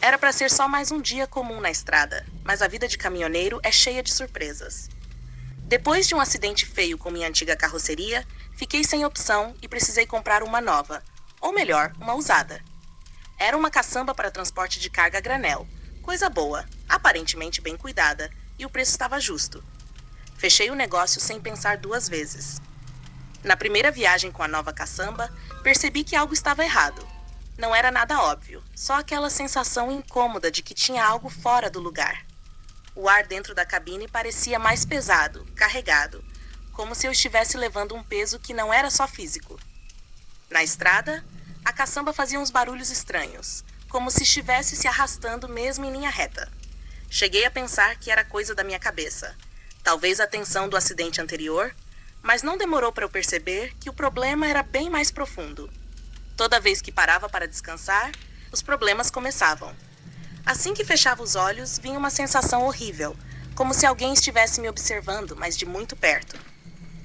Era para ser só mais um dia comum na estrada, mas a vida de caminhoneiro é cheia de surpresas. Depois de um acidente feio com minha antiga carroceria, fiquei sem opção e precisei comprar uma nova, ou melhor, uma usada. Era uma caçamba para transporte de carga a granel, coisa boa, aparentemente bem cuidada, e o preço estava justo. Fechei o negócio sem pensar duas vezes. Na primeira viagem com a nova caçamba, percebi que algo estava errado. Não era nada óbvio, só aquela sensação incômoda de que tinha algo fora do lugar. O ar dentro da cabine parecia mais pesado, carregado, como se eu estivesse levando um peso que não era só físico. Na estrada, a caçamba fazia uns barulhos estranhos, como se estivesse se arrastando mesmo em linha reta. Cheguei a pensar que era coisa da minha cabeça, talvez a tensão do acidente anterior, mas não demorou para eu perceber que o problema era bem mais profundo. Toda vez que parava para descansar, os problemas começavam. Assim que fechava os olhos, vinha uma sensação horrível, como se alguém estivesse me observando, mas de muito perto.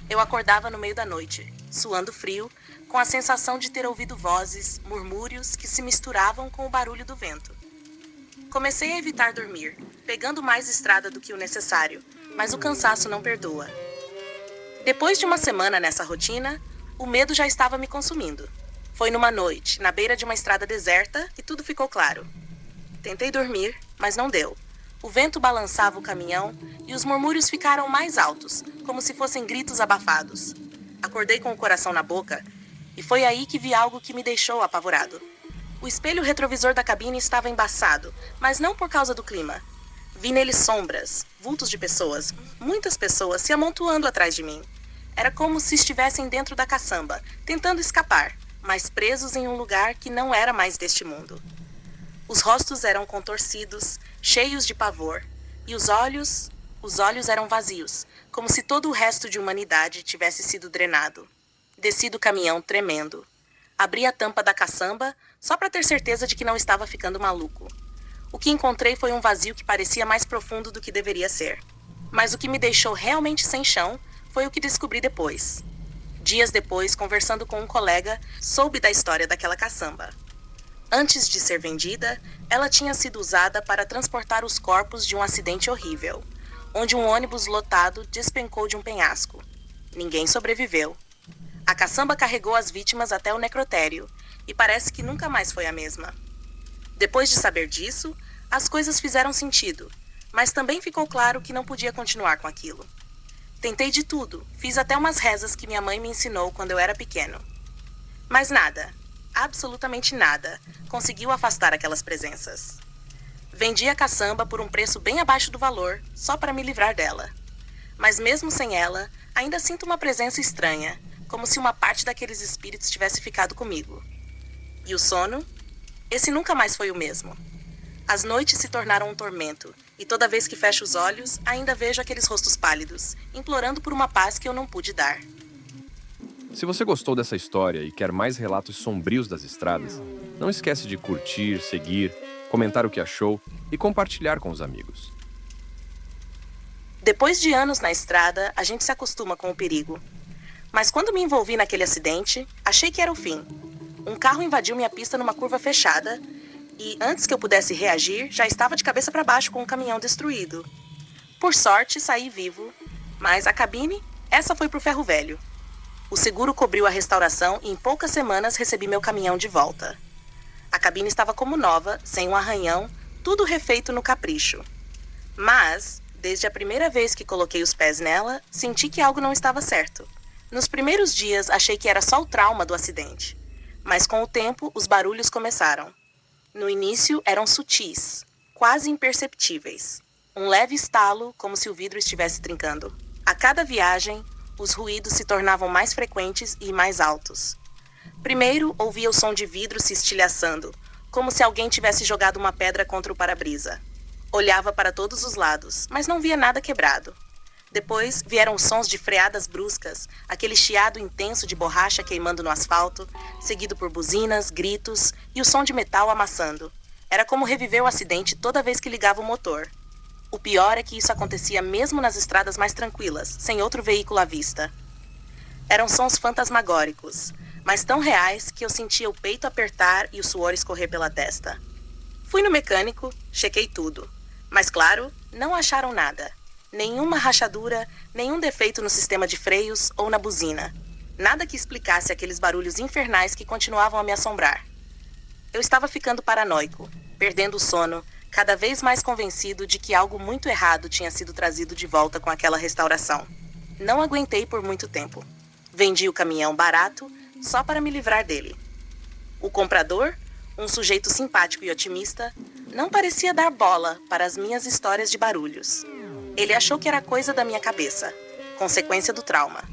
Eu acordava no meio da noite, suando frio, com a sensação de ter ouvido vozes, murmúrios que se misturavam com o barulho do vento. Comecei a evitar dormir, pegando mais estrada do que o necessário, mas o cansaço não perdoa. Depois de uma semana nessa rotina, o medo já estava me consumindo. Foi numa noite, na beira de uma estrada deserta, e tudo ficou claro. Tentei dormir, mas não deu. O vento balançava o caminhão e os murmúrios ficaram mais altos, como se fossem gritos abafados. Acordei com o coração na boca e foi aí que vi algo que me deixou apavorado. O espelho retrovisor da cabine estava embaçado, mas não por causa do clima. Vi nele sombras, vultos de pessoas, muitas pessoas se amontoando atrás de mim. Era como se estivessem dentro da caçamba, tentando escapar, mas presos em um lugar que não era mais deste mundo. Os rostos eram contorcidos, cheios de pavor, e os olhos eram vazios, como se todo o resto de humanidade tivesse sido drenado. Desci do caminhão tremendo. Abri a tampa da caçamba, só para ter certeza de que não estava ficando maluco. O que encontrei foi um vazio que parecia mais profundo do que deveria ser. Mas o que me deixou realmente sem chão foi o que descobri depois. Dias depois, conversando com um colega, soube da história daquela caçamba. Antes de ser vendida, ela tinha sido usada para transportar os corpos de um acidente horrível, onde um ônibus lotado despencou de um penhasco. Ninguém sobreviveu. A caçamba carregou as vítimas até o necrotério, e parece que nunca mais foi a mesma. Depois de saber disso, as coisas fizeram sentido, mas também ficou claro que não podia continuar com aquilo. Tentei de tudo, fiz até umas rezas que minha mãe me ensinou quando eu era pequeno. Mas nada, absolutamente nada, conseguiu afastar aquelas presenças. Vendi a caçamba por um preço bem abaixo do valor, só para me livrar dela. Mas mesmo sem ela, ainda sinto uma presença estranha, como se uma parte daqueles espíritos tivesse ficado comigo. E o sono? Esse nunca mais foi o mesmo. As noites se tornaram um tormento, e toda vez que fecho os olhos, ainda vejo aqueles rostos pálidos, implorando por uma paz que eu não pude dar. Se você gostou dessa história e quer mais relatos sombrios das estradas, não esquece de curtir, seguir, comentar o que achou e compartilhar com os amigos. Depois de anos na estrada, a gente se acostuma com o perigo. Mas quando me envolvi naquele acidente, achei que era o fim. Um carro invadiu minha pista numa curva fechada e, antes que eu pudesse reagir, já estava de cabeça para baixo com o caminhão destruído. Por sorte, saí vivo, mas a cabine, essa foi pro ferro velho. O seguro cobriu a restauração e em poucas semanas recebi meu caminhão de volta. A cabine estava como nova, sem um arranhão, tudo refeito no capricho. Mas, desde a primeira vez que coloquei os pés nela, senti que algo não estava certo. Nos primeiros dias, achei que era só o trauma do acidente. Mas com o tempo, os barulhos começaram. No início, eram sutis, quase imperceptíveis. Um leve estalo, como se o vidro estivesse trincando. A cada viagem, os ruídos se tornavam mais frequentes e mais altos. Primeiro, ouvia o som de vidro se estilhaçando, como se alguém tivesse jogado uma pedra contra o para-brisa. Olhava para todos os lados, mas não via nada quebrado. Depois vieram os sons de freadas bruscas, aquele chiado intenso de borracha queimando no asfalto, seguido por buzinas, gritos e o som de metal amassando. Era como reviver o acidente toda vez que ligava o motor. O pior é que isso acontecia mesmo nas estradas mais tranquilas, sem outro veículo à vista. Eram sons fantasmagóricos, mas tão reais que eu sentia o peito apertar e o suor escorrer pela testa. Fui no mecânico, chequei tudo. Mas claro, não acharam nada. Nenhuma rachadura, nenhum defeito no sistema de freios ou na buzina. Nada que explicasse aqueles barulhos infernais que continuavam a me assombrar. Eu estava ficando paranoico, perdendo o sono, cada vez mais convencido de que algo muito errado tinha sido trazido de volta com aquela restauração. Não aguentei por muito tempo. Vendi o caminhão barato só para me livrar dele. O comprador, um sujeito simpático e otimista, não parecia dar bola para as minhas histórias de barulhos. Ele achou que era coisa da minha cabeça, consequência do trauma.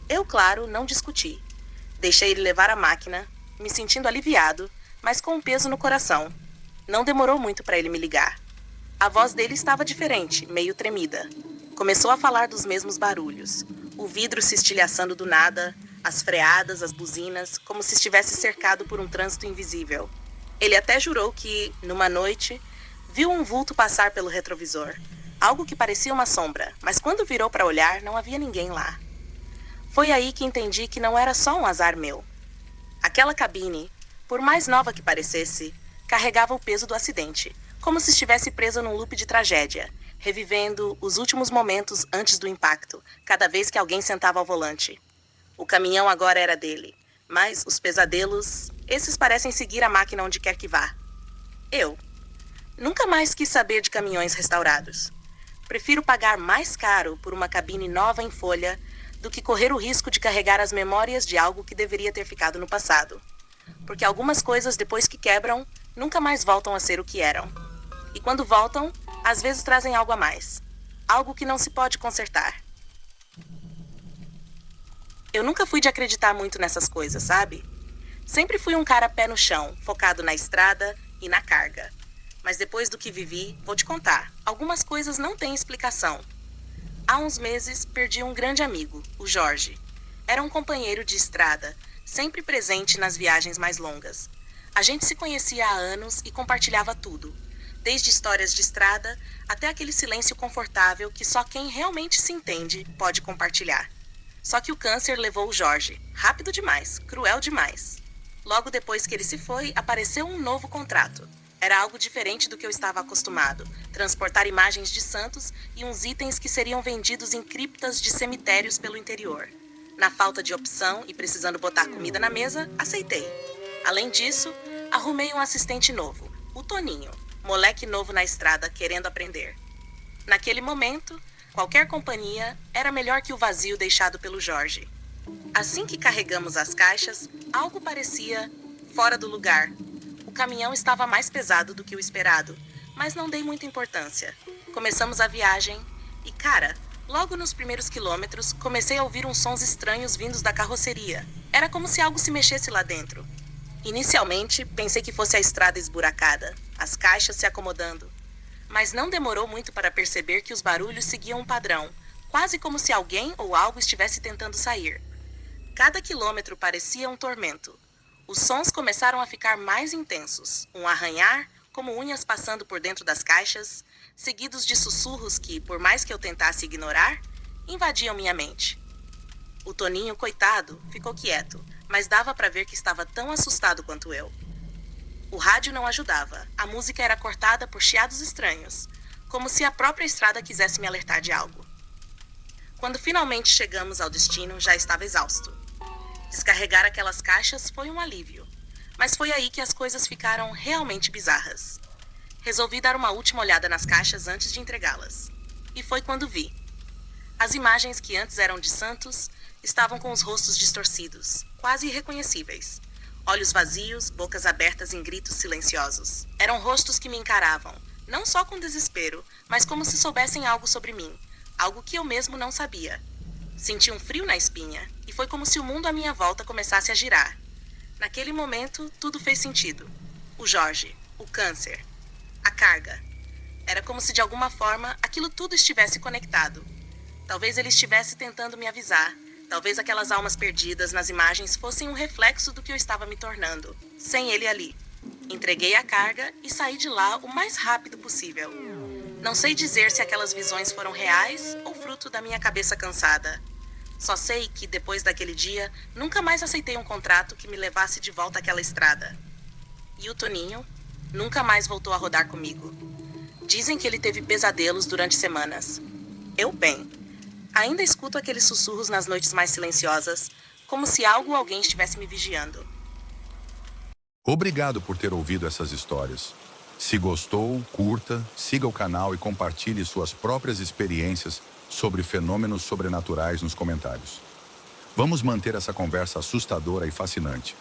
Eu, claro, não discuti. Deixei ele levar a máquina, me sentindo aliviado, mas com um peso no coração. Não demorou muito para ele me ligar. A voz dele estava diferente, meio tremida. Começou a falar dos mesmos barulhos. O vidro se estilhaçando do nada, as freadas, as buzinas, como se estivesse cercado por um trânsito invisível. Ele até jurou que, numa noite, viu um vulto passar pelo retrovisor. Algo que parecia uma sombra, mas quando virou para olhar, não havia ninguém lá. Foi aí que entendi que não era só um azar meu. Aquela cabine, por mais nova que parecesse, carregava o peso do acidente, como se estivesse presa num loop de tragédia, revivendo os últimos momentos antes do impacto, cada vez que alguém sentava ao volante. O caminhão agora era dele, mas os pesadelos, esses parecem seguir a máquina onde quer que vá. Eu nunca mais quis saber de caminhões restaurados. Prefiro pagar mais caro por uma cabine nova em folha do que correr o risco de carregar as memórias de algo que deveria ter ficado no passado. Porque algumas coisas, depois que quebram, nunca mais voltam a ser o que eram. E quando voltam, às vezes trazem algo a mais. Algo que não se pode consertar. Eu nunca fui de acreditar muito nessas coisas, sabe? Sempre fui um cara pé no chão, focado na estrada e na carga. Mas depois do que vivi, vou te contar, algumas coisas não têm explicação. Há uns meses, perdi um grande amigo, o Jorge. Era um companheiro de estrada, sempre presente nas viagens mais longas. A gente se conhecia há anos e compartilhava tudo, desde histórias de estrada até aquele silêncio confortável que só quem realmente se entende pode compartilhar. Só que o câncer levou o Jorge, rápido demais, cruel demais. Logo depois que ele se foi, apareceu um novo contrato. Era algo diferente do que eu estava acostumado, transportar imagens de santos e uns itens que seriam vendidos em criptas de cemitérios pelo interior. Na falta de opção e precisando botar comida na mesa, aceitei. Além disso, arrumei um assistente novo, o Toninho, moleque novo na estrada querendo aprender. Naquele momento, qualquer companhia era melhor que o vazio deixado pelo Jorge. Assim que carregamos as caixas, algo parecia fora do lugar. O caminhão estava mais pesado do que o esperado, mas não dei muita importância. Começamos a viagem e, cara, logo nos primeiros quilômetros, comecei a ouvir uns sons estranhos vindos da carroceria. Era como se algo se mexesse lá dentro. Inicialmente, pensei que fosse a estrada esburacada, as caixas se acomodando. Mas não demorou muito para perceber que os barulhos seguiam um padrão, quase como se alguém ou algo estivesse tentando sair. Cada quilômetro parecia um tormento. Os sons começaram a ficar mais intensos, um arranhar, como unhas passando por dentro das caixas, seguidos de sussurros que, por mais que eu tentasse ignorar, invadiam minha mente. O Toninho, coitado, ficou quieto, mas dava para ver que estava tão assustado quanto eu. O rádio não ajudava, a música era cortada por chiados estranhos, como se a própria estrada quisesse me alertar de algo. Quando finalmente chegamos ao destino, já estava exausto. Descarregar aquelas caixas foi um alívio, mas foi aí que as coisas ficaram realmente bizarras. Resolvi dar uma última olhada nas caixas antes de entregá-las. E foi quando vi. As imagens que antes eram de santos estavam com os rostos distorcidos, quase irreconhecíveis. Olhos vazios, bocas abertas em gritos silenciosos. Eram rostos que me encaravam, não só com desespero, mas como se soubessem algo sobre mim, algo que eu mesmo não sabia. Senti um frio na espinha, e foi como se o mundo à minha volta começasse a girar. Naquele momento, tudo fez sentido. O Jorge, o câncer, a carga. Era como se de alguma forma aquilo tudo estivesse conectado. Talvez ele estivesse tentando me avisar. Talvez aquelas almas perdidas nas imagens fossem um reflexo do que eu estava me tornando, sem ele ali. Entreguei a carga e saí de lá o mais rápido possível. Não sei dizer se aquelas visões foram reais ou fruto da minha cabeça cansada. Só sei que, depois daquele dia, nunca mais aceitei um contrato que me levasse de volta àquela estrada. E o Toninho? Nunca mais voltou a rodar comigo. Dizem que ele teve pesadelos durante semanas. Bem, ainda escuto aqueles sussurros nas noites mais silenciosas, como se algo ou alguém estivesse me vigiando. Obrigado por ter ouvido essas histórias. Se gostou, curta, siga o canal e compartilhe suas próprias experiências sobre fenômenos sobrenaturais nos comentários. Vamos manter essa conversa assustadora e fascinante.